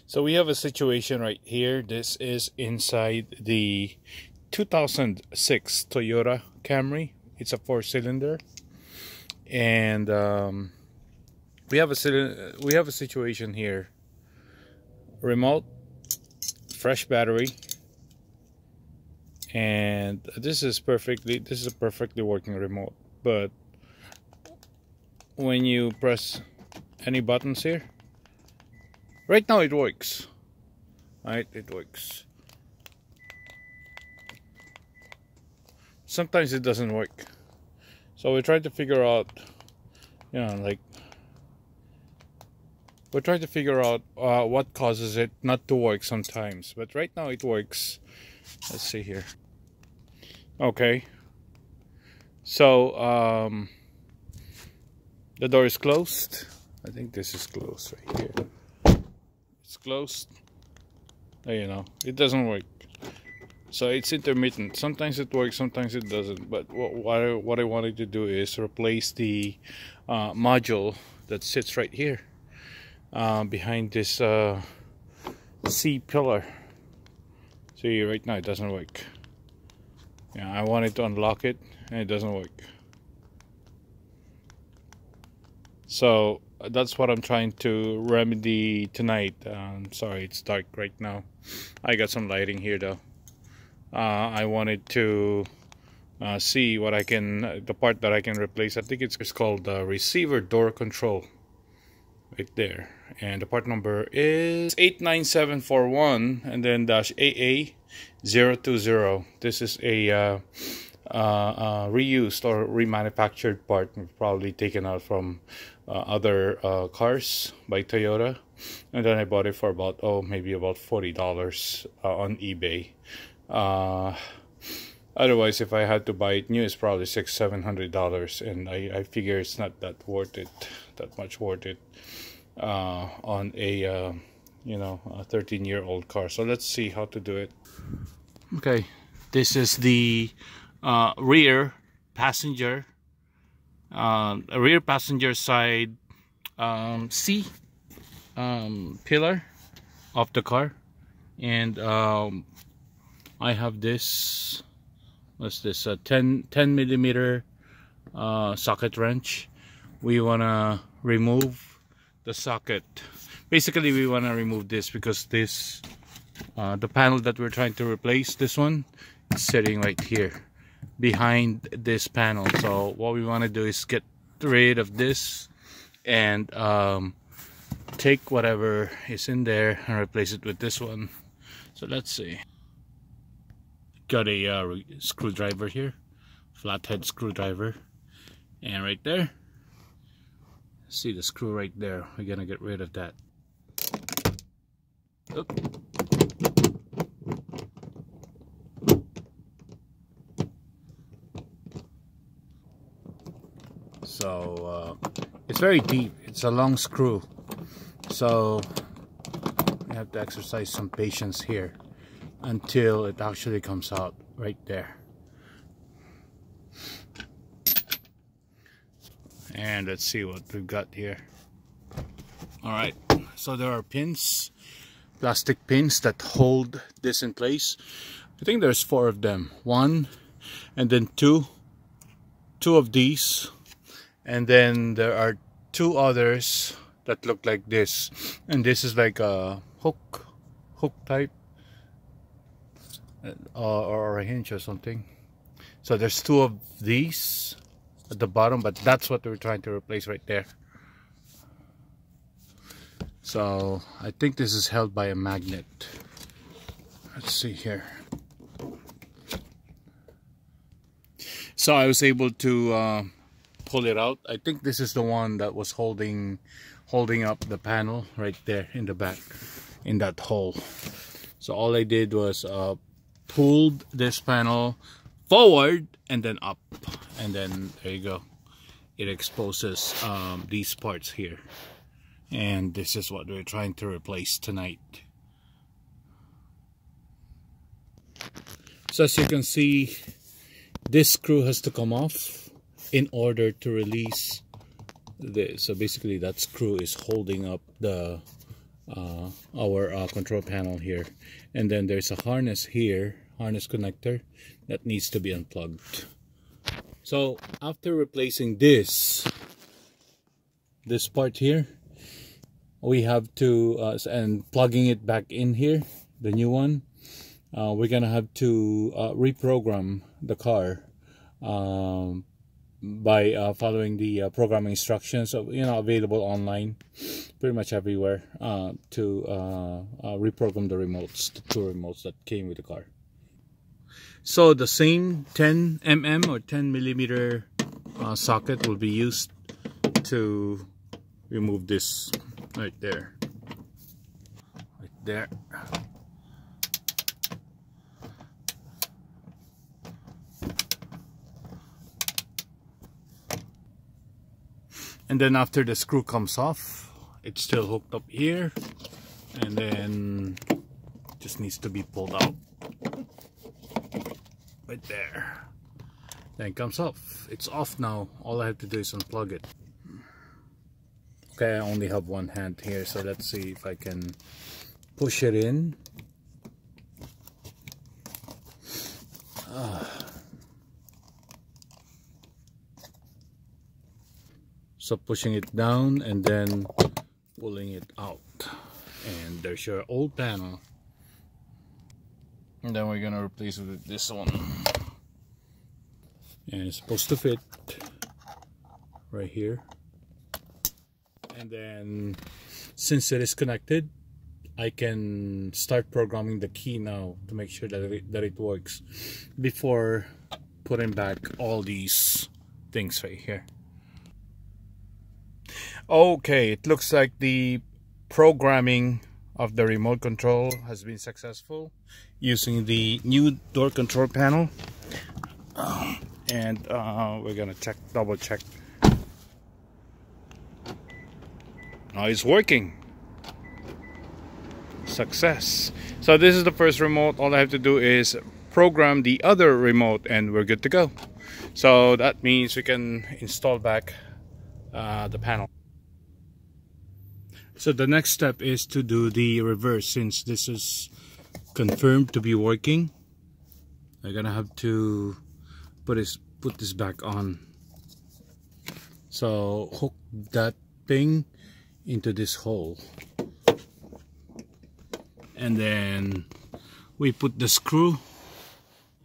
So we have a situation right here. This is inside the 2006 Toyota Camry. It's a 4-cylinder, and we have a situation here. Remote, fresh battery, and this is a perfectly working remote. But when you press any buttons here, right now it works. Right, it works. Sometimes it doesn't work. So we try to figure out, we're trying to figure out what causes it not to work sometimes. But right now it works. Let's see here. Okay. So the door is closed. I think this is closed right here. It's closed. It doesn't work. So it's intermittent. Sometimes it works, sometimes it doesn't. But what I wanted to do is replace the module that sits right here behind this C pillar. See, right now it doesn't work. Yeah, I wanted to unlock it and it doesn't work. So that's what I'm trying to remedy tonight. Sorry, it's dark right now. I got some lighting here though. I wanted to see what the part that I can replace. I think it's called receiver door control, right there. And the part number is 89741 and then -AA020. This is a reused or remanufactured part, probably taken out from other cars by Toyota, and then I bought it for about maybe about $40 on eBay. Otherwise, if I had to buy it new, it's probably $600-700, and I figure it's not that much worth it on a 13-year-old car. So let's see how to do it. Okay, this is the rear passenger side C pillar of the car, and I have this, what's this, a 10 millimeter socket wrench. We want to remove the socket. Basically we want to remove this because this the panel that we're trying to replace, this one, is sitting right here behind this panel. So what we want to do is get rid of this and take whatever is in there and replace it with this one. So let's see. Got a screwdriver here, flathead screwdriver, and right there, see the screw right there. We're gonna get rid of that. Oop. So it's very deep. It's a long screw, so you have to exercise some patience here until it actually comes out right there. And let's see what we've got here. Alright, so there are pins, plastic pins that hold this in place. I think there's 4 of them. 1, and then 2 of these, and then there are 2 others that look like this, and this is like a hook type or a hinge or something. So there's 2 of these at the bottom, but that's what we're trying to replace right there. So I think this is held by a magnet. Let's see here. So I was able to pull it out. I think this is the one that was holding up the panel right there in the back, in that hole. So all I did was pulled this panel forward and then up, and then there you go. It exposes these parts here, and this is what we're trying to replace tonight. So as you can see, this screw has to come off in order to release this. So basically that screw is holding up the our control panel here. And then there's a harness here, harness connector, that needs to be unplugged. So after replacing this part here, we have to and plugging it back in here, the new one, we're gonna have to reprogram the car by following the programming instructions available online pretty much everywhere, to reprogram the remotes, the two remotes that came with the car. So the same 10 mm or 10 millimeter socket will be used to remove this right there. And then after the screw comes off, it's still hooked up here, and then just needs to be pulled out right there. Then it comes off. It's off now. All I have to do is unplug it. Okay, I only have one hand here, so let's see if I can push it in. So pushing it down and then pulling it out, and there's your old panel. And then we're gonna replace it with this one, and it's supposed to fit right here. And then since it is connected, I can start programming the key now to make sure that it works before putting back all these things right here. Okay, it looks like the programming of the remote control has been successful using the new door control panel, and we're gonna double check. Now it's working. Success. So this is the first remote. All I have to do is program the other remote and we're good to go. So that means we can install back the panel. So the next step is to do the reverse. Since this is confirmed to be working, I'm gonna have to put this back on. So hook that thing into this hole, and then we put the screw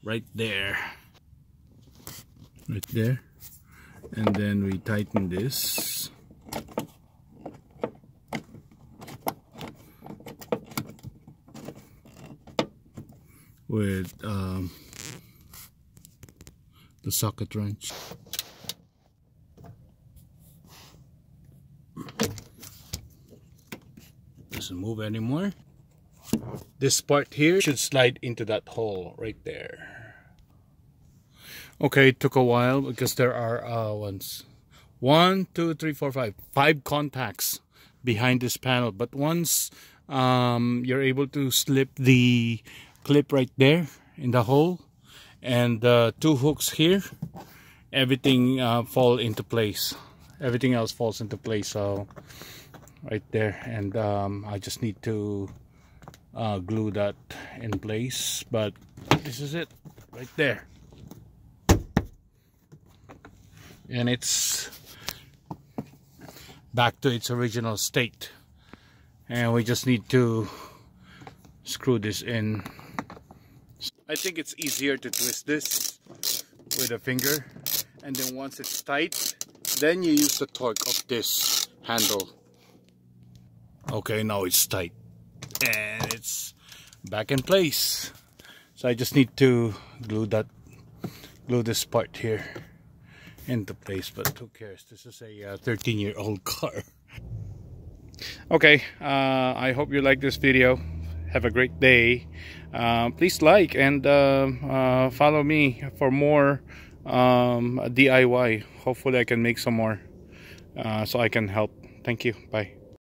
right there, and then we tighten this. With the socket wrench. Doesn't move anymore. This part here should slide into that hole right there. Okay, it took a while because there are five contacts behind this panel, but once you're able to slip the clip right there in the hole and two hooks here, everything fall into place. Everything else falls into place. So right there, and I just need to glue that in place, but this is it right there, and it's back to its original state, and we just need to screw this in. I think it's easier to twist this with a finger, and then once it's tight, then you use the torque of this handle. Okay, now it's tight and it's back in place. So I just need to glue this part here into place, but who cares? This is a 13-year-old car. Okay, I hope you like this video. Have a great day. Please like and follow me for more DIY. Hopefully I can make some more so I can help. Thank you. Bye.